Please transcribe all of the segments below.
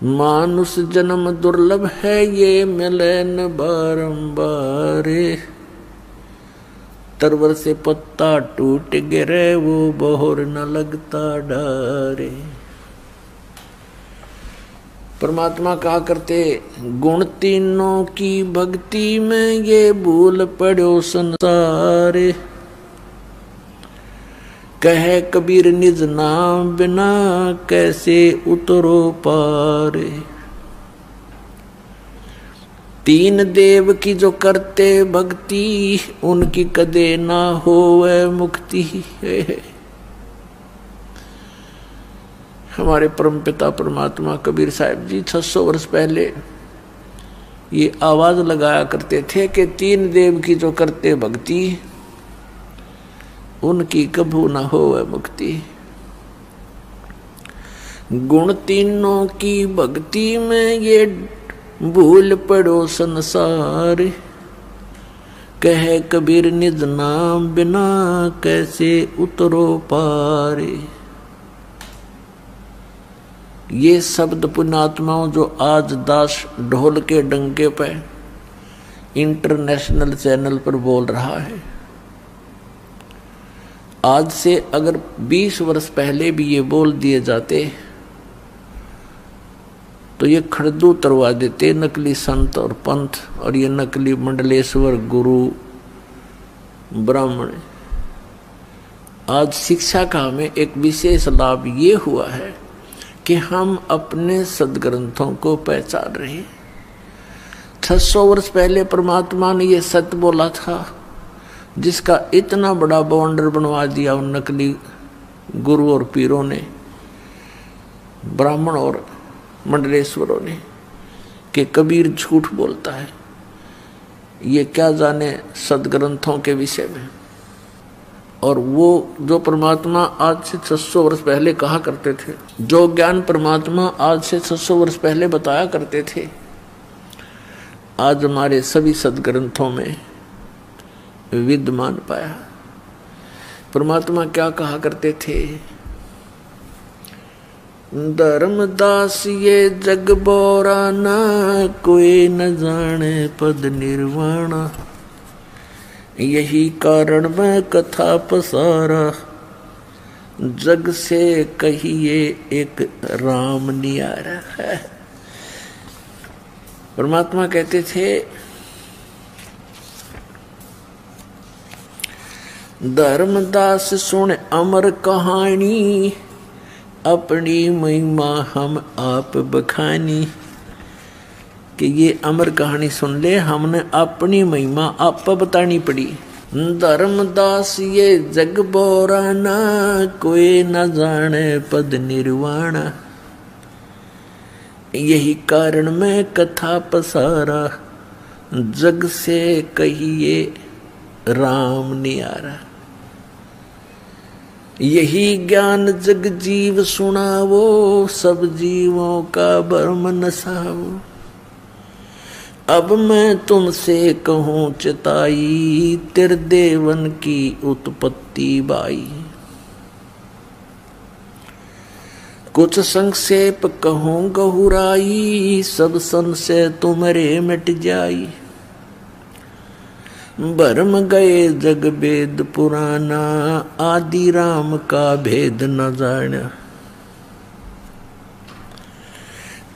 मानुष जन्म दुर्लभ है ये मिले न बारंबार। तरवर से पत्ता टूट गिरे वो बहोर न लगता डारे। परमात्मा कहा करते गुण तीनों की भक्ति में ये भूल पड़ो संसार। कहे कबीर निज नाम बिना कैसे उतरो पार। तीन देव की जो करते भक्ति उनकी कदे ना होवे मुक्ति। हमारे परमपिता परमात्मा कबीर साहब जी 600 वर्ष पहले ये आवाज लगाया करते थे कि तीन देव की जो करते भक्ति उनकी कभू न होवे मुक्ति। गुण तीनों की भक्ति में ये भूल पड़ो संसार। कहे कबीर निज नाम बिना कैसे उतरो पार। ये शब्द पुण्यात्माओं जो आज दास ढोल के डंके पे इंटरनेशनल चैनल पर बोल रहा है, आज से अगर 20 वर्ष पहले भी ये बोल दिए जाते तो ये खड़दू उतरवा देते नकली संत और पंथ और ये नकली मंडलेश्वर गुरु ब्राह्मण। आज शिक्षा का हमें एक विशेष लाभ ये हुआ है कि हम अपने सदग्रंथों को पहचान रहे। 600 वर्ष पहले परमात्मा ने ये सत्य बोला था जिसका इतना बड़ा बाउंडर बनवा दिया उन नकली गुरु और पीरों ने, ब्राह्मण और मंडलेश्वरों ने, कि कबीर झूठ बोलता है। ये क्या जाने सदग्रंथों के विषय में। और वो जो परमात्मा आज से 600 वर्ष पहले कहा करते थे, जो ज्ञान परमात्मा आज से 600 वर्ष पहले बताया करते थे, आज हमारे सभी सदग्रंथों में विद्यमान पाया। परमात्मा क्या कहा करते थे, धर्मदास ये जग बोरा ना कोई न जाने पद निर्वाणा। यही कारण मैं कथा पसारा जग से कहिए एक राम नियारा है। परमात्मा कहते थे धर्मदास सुन अमर कहानी अपनी महिमा हम आप बखानी। कि ये अमर कहानी सुन ले, हमने अपनी महिमा आप बतानी पड़ी। धर्मदास ये जग बोरा ना कोई न जाने पद निर्वाणा। यही कारण मैं कथा पसारा जग से कहिए राम नियारा। यही ज्ञान जग जीव सुनावो सब जीवों का भरम नसावो। अब मैं तुमसे कहूँ चिताई त्रिदेवन की उत्पत्ति बाई। कुछ संक्षेप कहूँ गहुराई सब संशय तुम्हारे मिट जाई। भरम गए जग वेद पुराना आदि राम का भेद न जाना।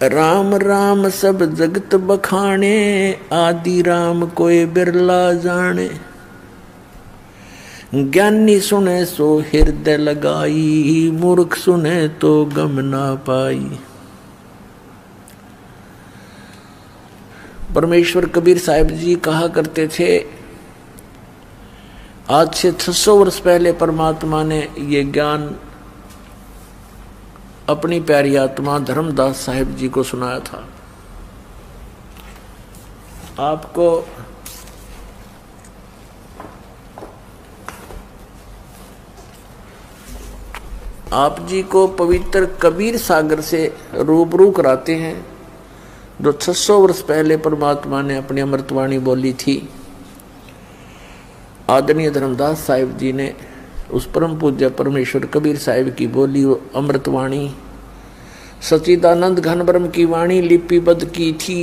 राम राम सब जगत बखाने आदि राम कोई बिरला जाने। ज्ञानी सुने सो हृदय लगाई मूर्ख सुने तो गम ना पाई। परमेश्वर कबीर साहिब जी कहा करते थे, आज से 600 वर्ष पहले परमात्मा ने ये ज्ञान अपनी प्यारी आत्मा धर्मदास साहिब जी को सुनाया था। आपको आप जी को पवित्र कबीर सागर से रूबरू कराते हैं, जो 600 वर्ष पहले परमात्मा ने अपनी अमृतवाणी बोली थी। आदरणीय धर्मदास साहिब जी ने उस परम पूज्य परमेश्वर कबीर साहिब की बोली अमृतवाणी सच्चिदानंद घन ब्रह्म की वाणी लिपिबद्ध की थी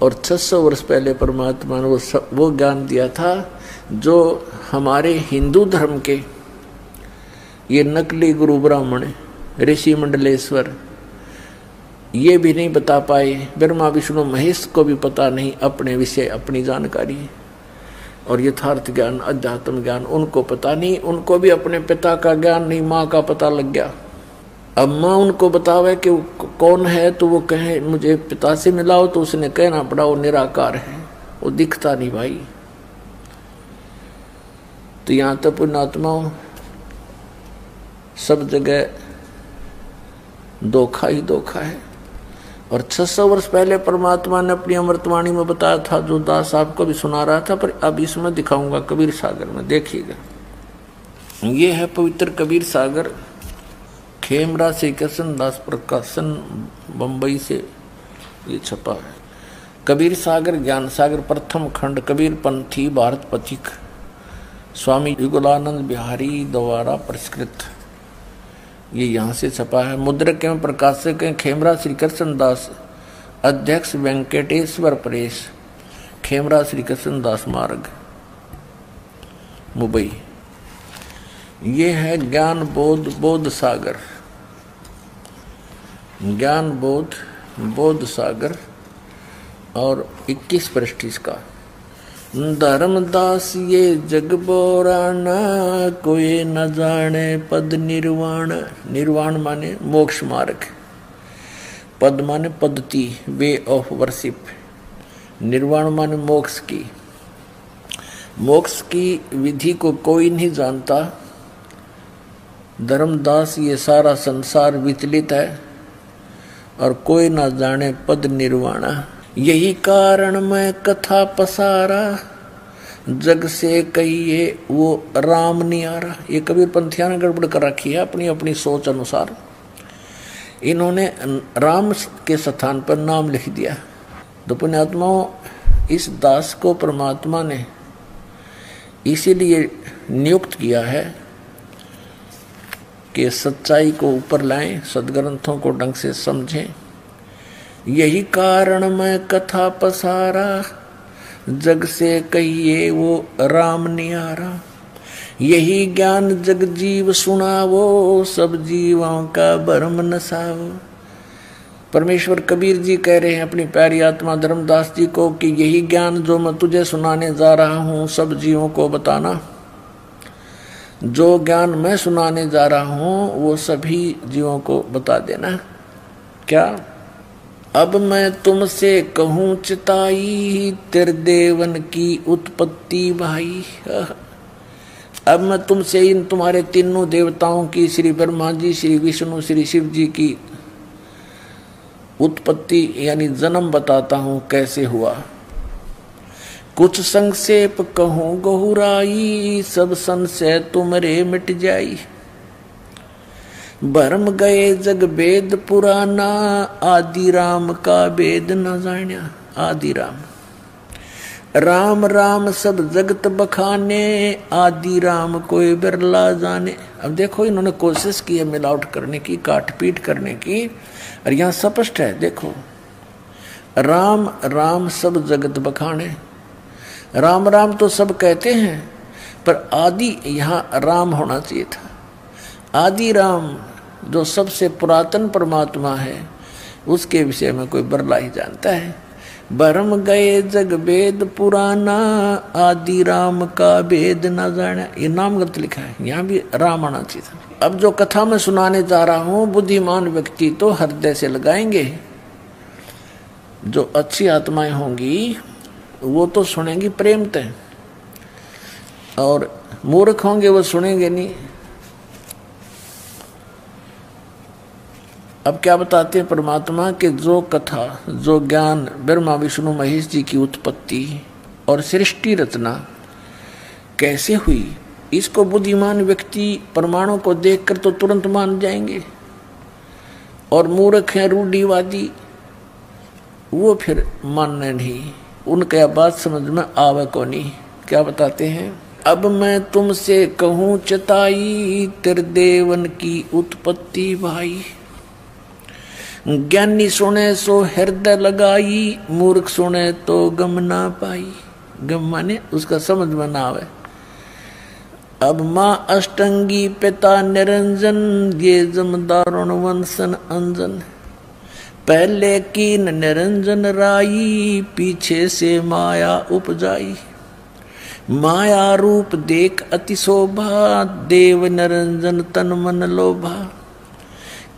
और 600 वर्ष पहले परमात्मा ने वो ज्ञान दिया था जो हमारे हिंदू धर्म के ये नकली गुरु ब्राह्मण ऋषि मंडलेश्वर ये भी नहीं बता पाए। ब्रह्मा विष्णु महेश को भी पता नहीं अपने विषय अपनी जानकारी और यथार्थ ज्ञान अध्यात्म ज्ञान उनको पता नहीं। उनको भी अपने पिता का ज्ञान नहीं, माँ का पता लग गया। अब माँ उनको बतावे कि कौन है तो वो कहे मुझे पिता से मिलाओ, तो उसने कहना पड़ा वो निराकार है, वो दिखता नहीं भाई। तो यहाँ तक पुण्यात्माओं सब जगह धोखा ही धोखा है। और 600 वर्ष पहले परमात्मा ने अपनी अमृतवाणी में बताया था, जो दास आपको भी सुना रहा था, पर अब इसमें दिखाऊंगा कबीर सागर में, देखिएगा। ये है पवित्र कबीर सागर, खेमरा श्री कृष्ण दास प्रकाशन बंबई से ये छपा है। कबीर सागर ज्ञान सागर प्रथम खंड कबीर पंथी भारत पथिक स्वामी युगलानंद बिहारी द्वारा परिष्कृत, ये यहाँ से छपा है। मुद्रक एवं प्रकाशक हैं खेमरा श्री कृष्ण दास, अध्यक्ष वेंकटेश्वर प्रेस, खेमरा श्री कृष्ण दास मार्ग मुंबई। ये है ज्ञान बोध सागर, ज्ञान बोध सागर और 21 पृष्ठ इसका। धर्मदास ये जग बोराना, कोई न जाने पद निर्वाण। निर्वाण माने मोक्ष मार्ग, पद माने पद्धति, वे ऑफ वर्शिप। निर्वाण माने मोक्ष की विधि को कोई नहीं जानता। धर्मदास ये सारा संसार विचलित है और कोई ना जाने पद निर्वाणा। यही कारण मैं कथा पसारा, जग से कहिए वो राम नहीं आ रहा। ये कबीर पंथिया ने गड़बड़ कर रखी है अपनी अपनी सोच अनुसार। इन्होंने राम के स्थान पर नाम लिख दिया। तो पुण्यात्माओं इस दास को परमात्मा ने इसीलिए नियुक्त किया है कि सच्चाई को ऊपर लाएं, सदग्रंथों को ढंग से समझें। यही कारण मैं कथा पसारा, जग से कहिए वो राम नियारा। यही ज्ञान जग जीव सुनावो, सब जीवों का भरम नसावो। परमेश्वर कबीर जी कह रहे हैं अपनी प्यारी आत्मा धर्मदास जी को कि यही ज्ञान जो मैं तुझे सुनाने जा रहा हूँ सब जीवों को बताना। जो ज्ञान मैं सुनाने जा रहा हूँ वो सभी जीवों को बता देना। क्या? अब मैं तुमसे कहूँ चिताई, तेरे देवन की उत्पत्ति भाई। अब मैं तुमसे इन तुम्हारे तीनों देवताओं की, श्री ब्रह्मा जी, श्री विष्णु, श्री शिव जी की उत्पत्ति यानी जन्म बताता हूँ कैसे हुआ। कुछ संक्षेप कहूँ गहुराई, सब संशय तुमरे मिट जाई। भरम गए जग वेद पुराना, आदि राम का वेद न जान्या। आदि राम राम राम सब जगत बखाने, आदि राम कोई बिरला जाने। अब देखो इन्होंने कोशिश की है मिलावट करने की, काटपीट करने की, और यहाँ स्पष्ट है देखो, राम राम सब जगत बखाने। राम राम तो सब कहते हैं पर आदि यहाँ राम होना चाहिए था। आदि राम जो सबसे पुरातन परमात्मा है उसके विषय में कोई बरला ही जानता है। भरम गए जग वेद पुराना, आदि राम का वेद न जाना। ये नाम गलत लिखा है, यहाँ भी राम आना चाहिए था। अब जो कथा मैं सुनाने जा रहा हूँ बुद्धिमान व्यक्ति तो हृदय से लगाएंगे, जो अच्छी आत्माएं होंगी वो तो सुनेंगी प्रेमतः, और मूर्ख होंगे वो सुनेंगे नहीं। अब क्या बताते हैं परमात्मा के जो कथा, जो ज्ञान ब्रह्मा विष्णु महेश जी की उत्पत्ति और सृष्टि रचना कैसे हुई, इसको बुद्धिमान व्यक्ति प्रमाणों को देखकर तो तुरंत मान जाएंगे, और मूर्ख हैं रूढ़िवादी वो फिर मानने नहीं, उनका बात समझ में आवे को नहीं। क्या बताते हैं? अब मैं तुमसे कहूँ चताई, तेरे देवन की उत्पत्ति भाई। ज्ञानी सुने सो हृदय लगाई, मूर्ख सुने तो गम ना पाई। गम माने उसका समझ में ना आवे। अब माँ अष्टंगी पिता निरंजन, ये जमदारुण वंशन अंजन। पहले कीन निरंजन राई, पीछे से माया उपजाई। माया रूप देख अति शोभा, देव निरंजन तन मन लोभा।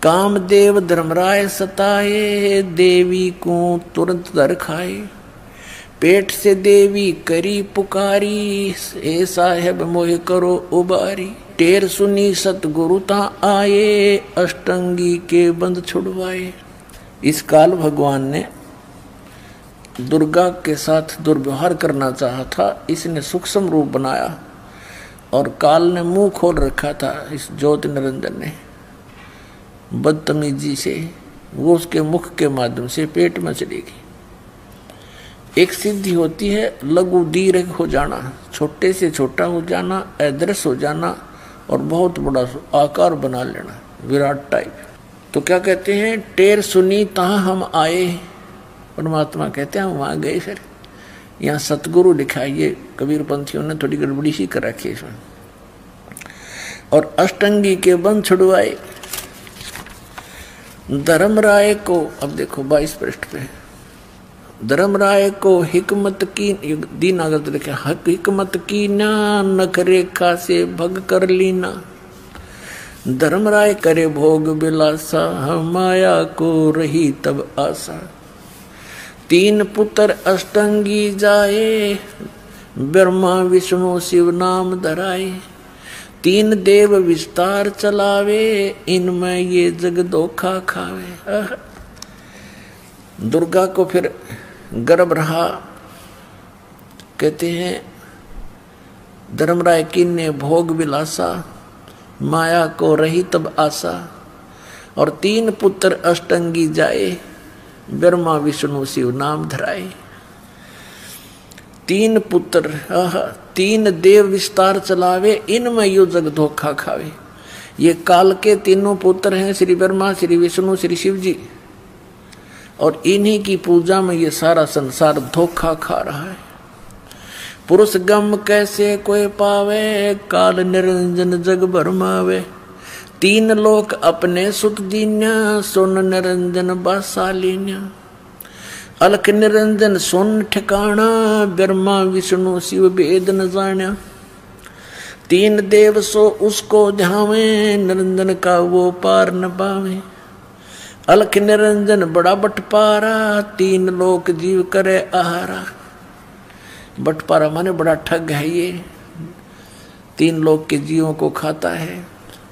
काम देव धर्मराय सताए, देवी को तुरंत दर खाए। पेट से देवी करी पुकारी, हे साहेब मोह करो उबारी। टेर सुनी सतगुरु ता आए, अष्टंगी के बंद छुड़वाए। इस काल भगवान ने दुर्गा के साथ दुर्व्यवहार करना चाहा था, इसने सूक्ष्म रूप बनाया और काल ने मुंह खोल रखा था इस ज्योति निरंजन ने बदतमीजी से। वो उसके मुख के माध्यम से पेट में चलेगी। एक सिद्धि होती है लघु दीर्घ हो जाना, छोटे से छोटा हो जाना, अदृश्य हो जाना और बहुत बड़ा आकार बना लेना, विराट टाइप। तो क्या कहते हैं, टेर सुनी तहाँ हम आए। परमात्मा कहते हैं हम वहाँ गए। फिर यहाँ सतगुरु लिखा है, ये कबीर पंथियों ने थोड़ी गड़बड़ी सी कर रखी है इसमें। और अष्टंगी के बंद छुड़वाए। धर्मराय को, अब देखो 22 पृष्ठ पे, धर्मराय को हिकमत की, दीन आगत लिखे, हिकमत की ना, नख रेखा से भग कर लीना। धर्मराय करे भोग बिलासा, माया को रही तब आशा। 3 पुत्र अष्टंगी जाए, ब्रह्मा विष्णु शिव नाम धराए। 3 देव विस्तार चलावे, इनमें ये जग धोखा खावे। दुर्गा को फिर गर्भ रहा। कहते हैं धर्मराय की ने भोग विलासा, माया को रही तब आशा। और 3 पुत्र अष्टंगी जाए, ब्रह्मा विष्णु शिव नाम धराए। 3 पुत्र, 3 देव विस्तार चलावे, इनमें यो जग धोखा खावे। ये काल के तीनों पुत्र हैं, श्री ब्रह्मा, श्री विष्णु, श्री शिव जी। और इन्हीं की पूजा में ये सारा संसार धोखा खा रहा है। पुरुष गम कैसे कोई पावे, काल निरंजन जग भरमावे। 3 लोक अपने सुत दीन्या, सुन निरंजन बासालीन्या। अलख निरंजन सुन ठिकाना, ब्रह्मा विष्णु शिव भेद न जान्या। 3 देव सो उसको ध्यावे, निरंजन का वो पार न पावे। अलख निरंजन बड़ा बटपारा, 3 लोक जीव करे आहारा। बटपारा माने बड़ा ठग है ये, 3 लोक के जीवों को खाता है।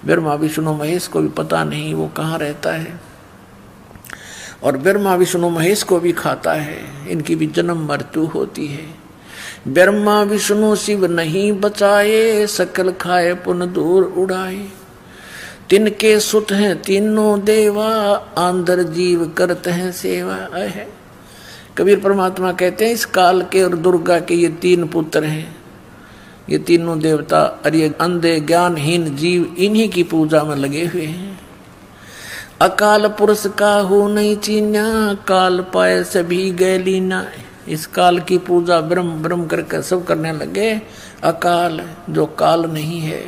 ब्रह्मा विष्णु महेश को भी पता नहीं वो कहाँ रहता है, और ब्रह्मा विष्णु महेश को भी खाता है। इनकी भी जन्म मृत्यु होती है। ब्रह्मा विष्णु शिव नहीं बचाए, सकल खाए पुन दूर उड़ाए। तिनके सुत हैं तीनों देवा, आंधर जीव करते हैं सेवा है। कबीर परमात्मा कहते हैं इस काल के और दुर्गा के ये 3 पुत्र हैं। ये तीनों देवता और ये अंधे ज्ञानहीन जीव इन्हीं की पूजा में लगे हुए हैं। अकाल पुरुष का हो नहीं चीन्या, काल पाए सभी गए लीना। इस काल की पूजा ब्रह्म ब्रह्म करके सब करने लगे। अकाल जो काल नहीं है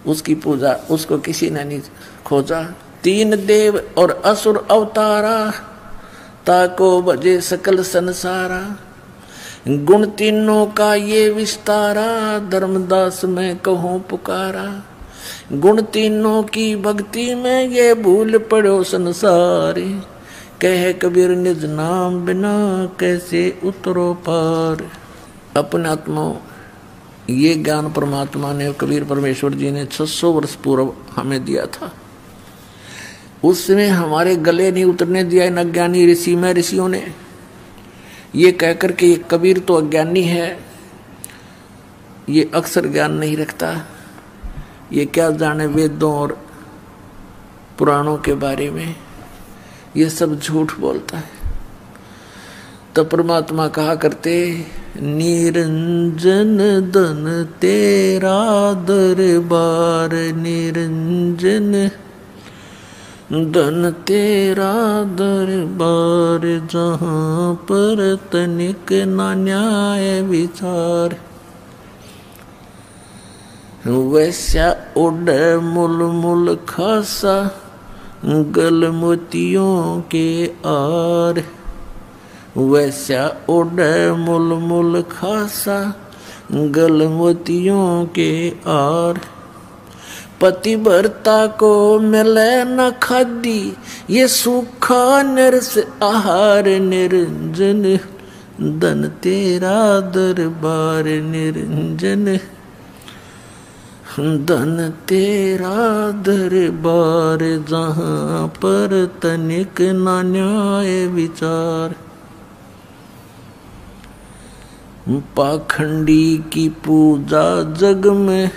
उसकी पूजा उसको किसी ने नहीं खोजा। 3 देव और असुर अवतारा, ताको बजे सकल संसारा। गुण तीनों का ये विस्तारा, धर्मदास में कहूँ पुकारा। गुण तीनों की भक्ति में ये भूल पड़ो संसारी। कहे कबीर निज नाम बिना कैसे उतरो पार। अपने आत्मा ये ज्ञान परमात्मा ने, कबीर परमेश्वर जी ने 600 वर्ष पूर्व हमें दिया था। उसमें हमारे गले नहीं उतरने दिया इन अज्ञानी ऋषि में ऋषियों ने। ये कहकर के ये कबीर तो अज्ञानी है, ये अक्सर ज्ञान नहीं रखता, ये क्या जाने वेदों और पुराणों के बारे में, ये सब झूठ बोलता है। तो परमात्मा कहा करते, निरंजन धन तेरा दरबार निरंजन, धन तेरा दरबार जहाँ पर तनिक ना न्याय विचार। वैसा उड़ मुल मुल खासा गल मोतियों के आर। वैसा उड़ मुल मुल खासा गल मोतियों के आर। पतिव्रता को मिले न खादी ये सूखा नरस आहार निरंजन। धन तेरा दरबार निरंजन। धन तेरा दरबार जहाँ पर तनिक ना न्याय विचार। पाखंडी की पूजा जग में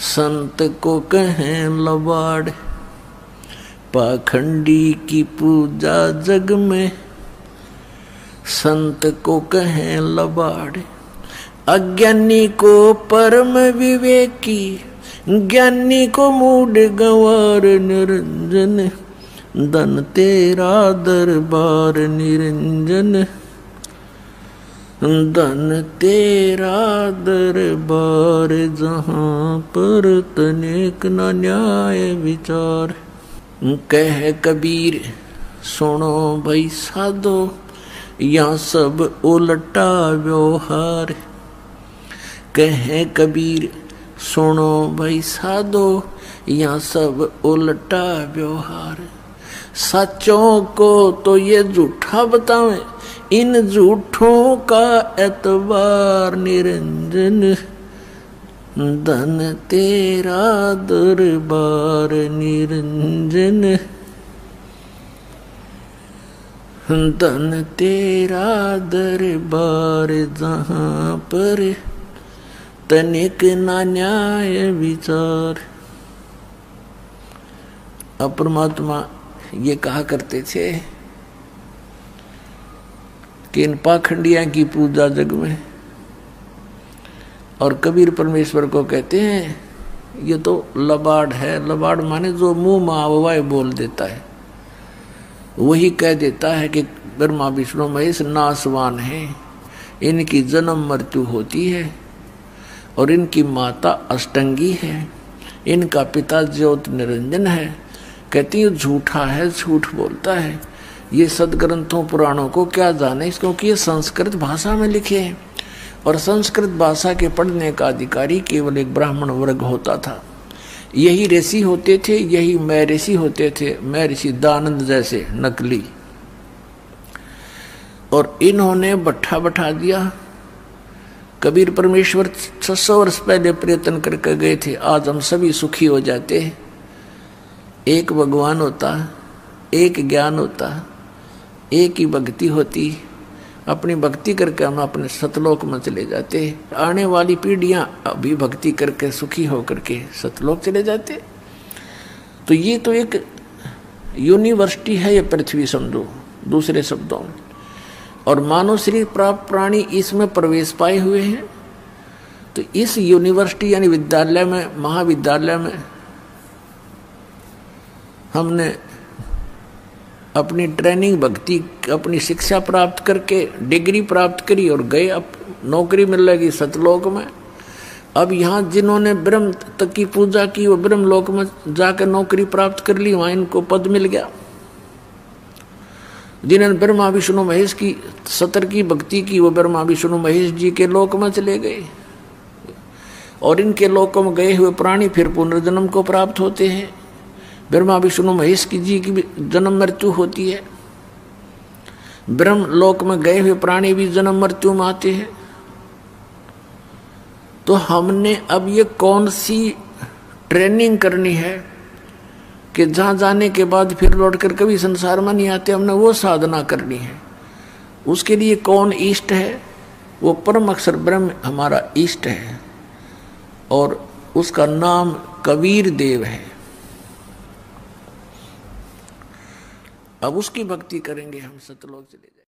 संत को कहें लबाड़। पाखंडी की पूजा जग में संत को कहें लबाड़। अज्ञानी को परम विवेकी ज्ञानी को मूढ़ गंवार निरंजन। धन तेरा दरबार निरंजन। धन तेरा दरबार जहाँ पर तनिक न न्याय विचार। कह कबीर सुनो भाई साधो यहाँ सब उल्टा व्यवहार। कहे कबीर सुनो भाई साधो यहाँ सब उल्टा व्यवहार। सच्चों को तो ये झूठा बतावें इन झूठों का एतबार निरंजन। धन तेरा दरबार निरंजन। धन तेरा दरबार जहाँ पर तनिक ना न्याय विचार। अब परमात्मा ये कहा करते थे कि इन पाखंडिया की पूजा जग में। और कबीर परमेश्वर को कहते हैं ये तो लबाड़ है। लबाड़ माने जो मुंह माववाए बोल देता है, वही कह देता है कि ब्रह्मा विष्णु महेश नासवान है, इनकी जन्म मृत्यु होती है और इनकी माता अष्टंगी है, इनका पिता ज्योत निरंजन है। कहती है झूठा है, झूठ बोलता है। ये सदग्रंथों पुराणों को क्या जाने, क्योंकि ये संस्कृत भाषा में लिखे हैं और संस्कृत भाषा के पढ़ने का अधिकारी केवल एक ब्राह्मण वर्ग होता था। यही ऋषि होते थे, यही मैं ऋषि होते थे, मैं ऋषि दानंद जैसे नकली। और इन्होंने बट्ठा बैठा दिया। कबीर परमेश्वर 600 वर्ष पहले प्रयत्न करके गए थे, आज हम सभी सुखी हो जाते। एक भगवान होता, एक ज्ञान होता, एक ही भक्ति होती। अपनी भक्ति करके हम अपने सतलोक में चले जाते। आने वाली पीढ़ियां अभी भक्ति करके सुखी होकर के सतलोक चले जाते। तो ये तो एक यूनिवर्सिटी है ये पृथ्वी, समझो दूसरे शब्दों में। और मानव शरीर प्राप्त प्राणी इसमें प्रवेश पाए हुए हैं। तो इस यूनिवर्सिटी यानी विद्यालय में, महाविद्यालय में हमने अपनी ट्रेनिंग भक्ति, अपनी शिक्षा प्राप्त करके डिग्री प्राप्त करी और गए। अब नौकरी मिल लगी सतलोक में। अब यहाँ जिन्होंने ब्रह्म तक की पूजा की वो ब्रह्म लोक में जाकर नौकरी प्राप्त कर ली, वहाँ इनको पद मिल गया। जिन्होंने ब्रह्मा विष्णु महेश की सतर की भक्ति की वो ब्रह्मा विष्णु महेश जी के लोक में चले गए। और इनके लोक में गए हुए प्राणी फिर पुनर्जन्म को प्राप्त होते हैं। ब्रह्मा विष्णु महेश की जी की भी जन्म मृत्यु होती है। ब्रह्म लोक में गए हुए प्राणी भी जन्म मृत्यु में आते हैं। तो हमने अब ये कौन सी ट्रेनिंग करनी है कि जहाँ जाने के बाद फिर लौटकर कभी संसार में नहीं आते? हमने वो साधना करनी है। उसके लिए कौन इष्ट है? वो परम अक्षर ब्रह्म हमारा इष्ट है और उसका नाम कबीर देव है। अब उसकी भक्ति करेंगे हम, सतलोक चले जाएंगे।